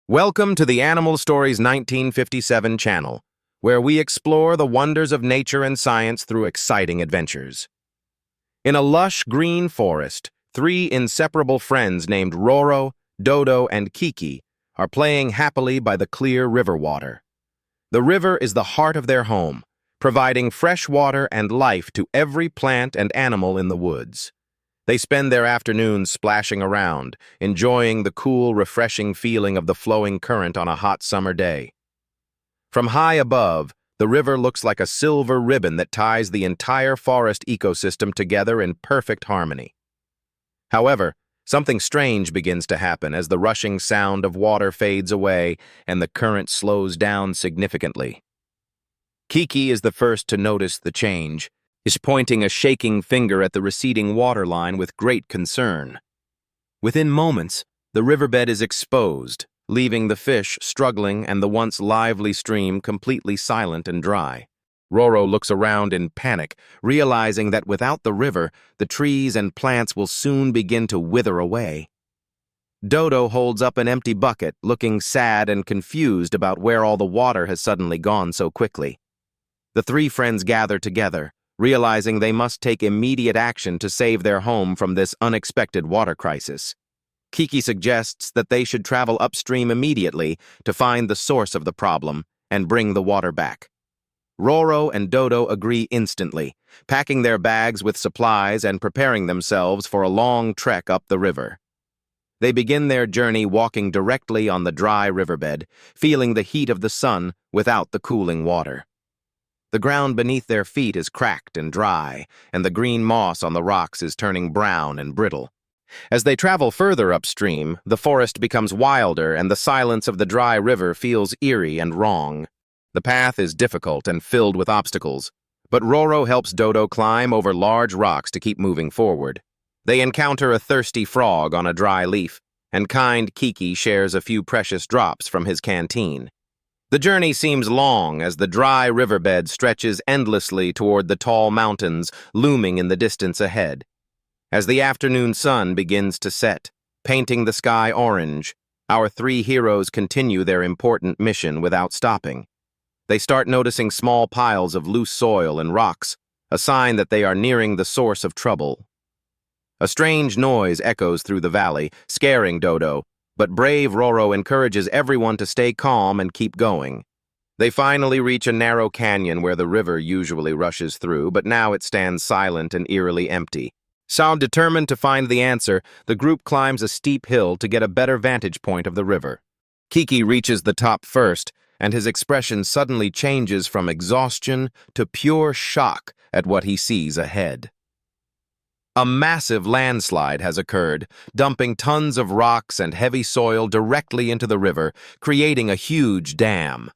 Welcome to the Animal Stories 1957 channel, where we explore the wonders of nature and science through exciting adventures. In a lush green forest, three inseparable friends named Roro, Dodo, and Kiki are playing happily by the clear river water. The river is the heart of their home, providing fresh water and life to every plant and animal in the woods. They spend their afternoons splashing around, enjoying the cool, refreshing feeling of the flowing current on a hot summer day. From high above, the river looks like a silver ribbon that ties the entire forest ecosystem together in perfect harmony. However, something strange begins to happen as the rushing sound of water fades away and the current slows down significantly. Kiki is the first to notice the change, is pointing a shaking finger at the receding waterline with great concern. Within moments, the riverbed is exposed, leaving the fish struggling and the once lively stream completely silent and dry. Roro looks around in panic, realizing that without the river, the trees and plants will soon begin to wither away. Dodo holds up an empty bucket, looking sad and confused about where all the water has suddenly gone so quickly. The three friends gather together, realizing they must take immediate action to save their home from this unexpected water crisis. Kiki suggests that they should travel upstream immediately to find the source of the problem and bring the water back. Roro and Dodo agree instantly, packing their bags with supplies and preparing themselves for a long trek up the river. They begin their journey walking directly on the dry riverbed, feeling the heat of the sun without the cooling water. The ground beneath their feet is cracked and dry, and the green moss on the rocks is turning brown and brittle. As they travel further upstream, the forest becomes wilder and the silence of the dry river feels eerie and wrong. The path is difficult and filled with obstacles, but Roro helps Dodo climb over large rocks to keep moving forward. They encounter a thirsty frog on a dry leaf, and kind Kiki shares a few precious drops from his canteen. The journey seems long as the dry riverbed stretches endlessly toward the tall mountains looming in the distance ahead. As the afternoon sun begins to set, painting the sky orange, our three heroes continue their important mission without stopping. They start noticing small piles of loose soil and rocks, a sign that they are nearing the source of trouble. A strange noise echoes through the valley, scaring Dodo, but brave Roro encourages everyone to stay calm and keep going. They finally reach a narrow canyon where the river usually rushes through, but now it stands silent and eerily empty. Determined to find the answer, the group climbs a steep hill to get a better vantage point of the river. Kiki reaches the top first, and his expression suddenly changes from exhaustion to pure shock at what he sees ahead. A massive landslide has occurred, dumping tons of rocks and heavy soil directly into the river, creating a huge dam.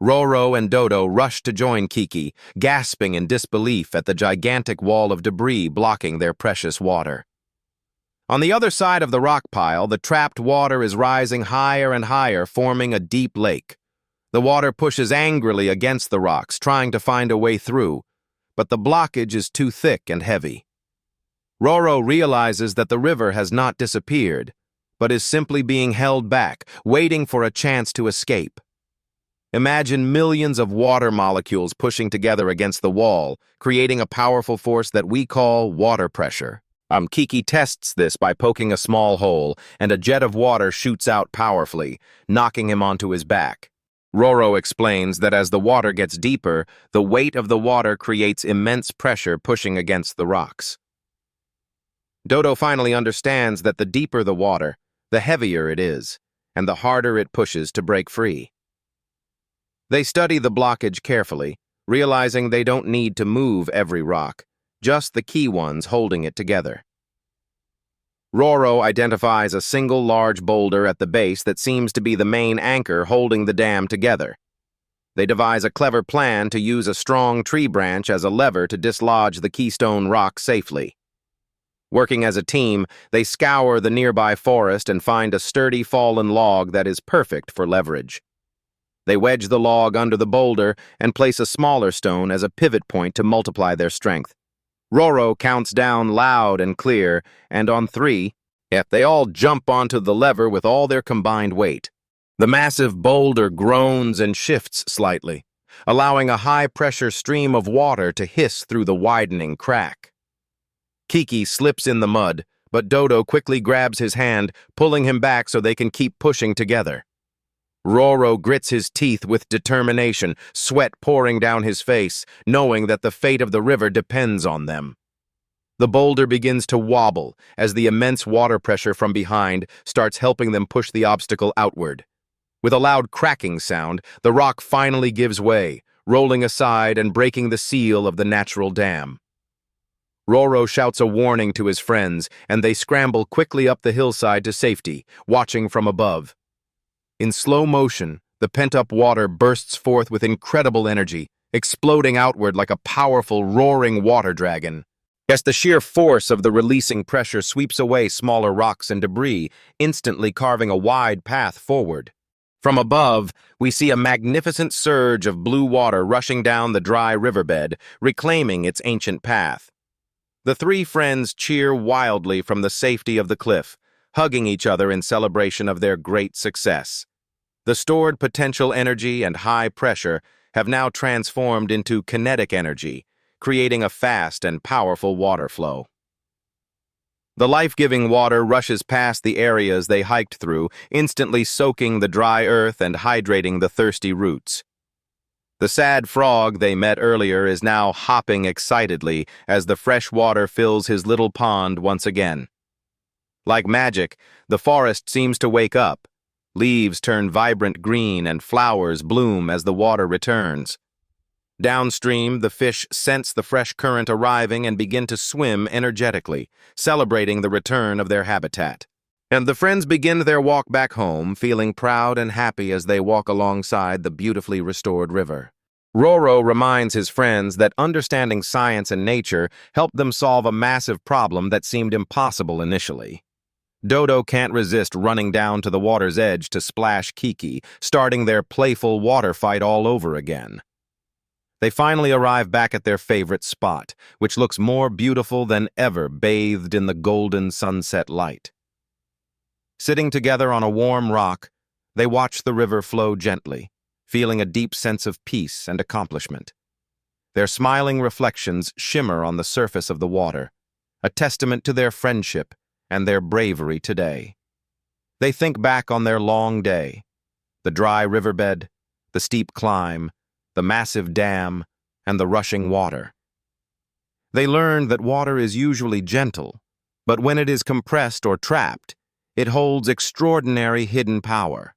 Roro and Dodo rush to join Kiki, gasping in disbelief at the gigantic wall of debris blocking their precious water. On the other side of the rock pile, the trapped water is rising higher and higher, forming a deep lake. The water pushes angrily against the rocks, trying to find a way through, but the blockage is too thick and heavy. Roro realizes that the river has not disappeared, but is simply being held back, waiting for a chance to escape. Imagine millions of water molecules pushing together against the wall, creating a powerful force that we call water pressure. Kiki tests this by poking a small hole, and a jet of water shoots out powerfully, knocking him onto his back. Roro explains that as the water gets deeper, the weight of the water creates immense pressure pushing against the rocks. Dodo finally understands that the deeper the water, the heavier it is, and the harder it pushes to break free. They study the blockage carefully, realizing they don't need to move every rock, just the key ones holding it together. Roro identifies a single large boulder at the base that seems to be the main anchor holding the dam together. They devise a clever plan to use a strong tree branch as a lever to dislodge the keystone rock safely. Working as a team, they scour the nearby forest and find a sturdy fallen log that is perfect for leverage. They wedge the log under the boulder and place a smaller stone as a pivot point to multiply their strength. Roro counts down loud and clear, and on 3, they all jump onto the lever with all their combined weight. The massive boulder groans and shifts slightly, allowing a high-pressure stream of water to hiss through the widening crack. Kiki slips in the mud, but Dodo quickly grabs his hand, pulling him back so they can keep pushing together. Roro grits his teeth with determination, sweat pouring down his face, knowing that the fate of the river depends on them. The boulder begins to wobble as the immense water pressure from behind starts helping them push the obstacle outward. With a loud cracking sound, the rock finally gives way, rolling aside and breaking the seal of the natural dam. Roro shouts a warning to his friends, and they scramble quickly up the hillside to safety, watching from above. In slow motion, the pent-up water bursts forth with incredible energy, exploding outward like a powerful, roaring water dragon. Yes, the sheer force of the releasing pressure sweeps away smaller rocks and debris, instantly carving a wide path forward. From above, we see a magnificent surge of blue water rushing down the dry riverbed, reclaiming its ancient path. The three friends cheer wildly from the safety of the cliff, hugging each other in celebration of their great success. The stored potential energy and high pressure have now transformed into kinetic energy, creating a fast and powerful water flow. The life-giving water rushes past the areas they hiked through, instantly soaking the dry earth and hydrating the thirsty roots. The sad frog they met earlier is now hopping excitedly as the fresh water fills his little pond once again. Like magic, the forest seems to wake up. Leaves turn vibrant green and flowers bloom as the water returns. Downstream, the fish sense the fresh current arriving and begin to swim energetically, celebrating the return of their habitat. And the friends begin their walk back home, feeling proud and happy as they walk alongside the beautifully restored river. Roro reminds his friends that understanding science and nature helped them solve a massive problem that seemed impossible initially. Dodo can't resist running down to the water's edge to splash Kiki, starting their playful water fight all over again. They finally arrive back at their favorite spot, which looks more beautiful than ever bathed in the golden sunset light. Sitting together on a warm rock, they watch the river flow gently, feeling a deep sense of peace and accomplishment. Their smiling reflections shimmer on the surface of the water, a testament to their friendship and their bravery today. They think back on their long day, the dry riverbed, the steep climb, the massive dam, and the rushing water. They learned that water is usually gentle, but when it is compressed or trapped, it holds extraordinary hidden power.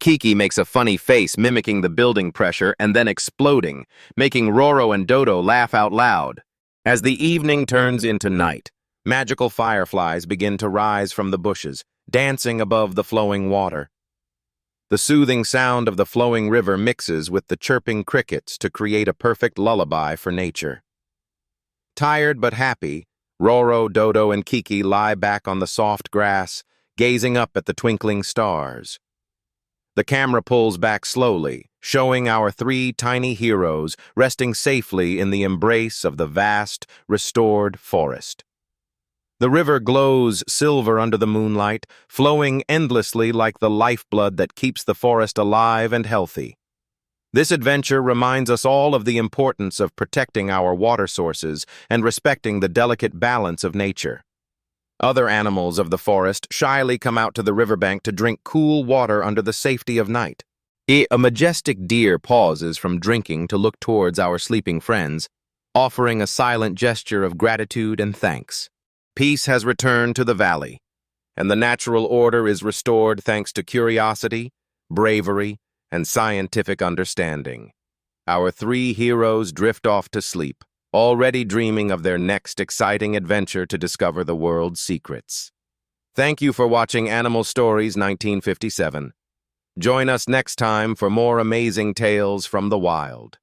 Kiki makes a funny face mimicking the building pressure and then exploding, making Roro and Dodo laugh out loud. As the evening turns into night, magical fireflies begin to rise from the bushes, dancing above the flowing water. The soothing sound of the flowing river mixes with the chirping crickets to create a perfect lullaby for nature. Tired but happy, Roro, Dodo, and Kiki lie back on the soft grass, gazing up at the twinkling stars. The camera pulls back slowly, showing our three tiny heroes resting safely in the embrace of the vast, restored forest. The river glows silver under the moonlight, flowing endlessly like the lifeblood that keeps the forest alive and healthy. This adventure reminds us all of the importance of protecting our water sources and respecting the delicate balance of nature. Other animals of the forest shyly come out to the riverbank to drink cool water under the safety of night. A majestic deer pauses from drinking to look towards our sleeping friends, offering a silent gesture of gratitude and thanks. Peace has returned to the valley, and the natural order is restored thanks to curiosity, bravery, and scientific understanding. Our three heroes drift off to sleep, already dreaming of their next exciting adventure to discover the world's secrets. Thank you for watching Animal Stories 1957. Join us next time for more amazing tales from the wild.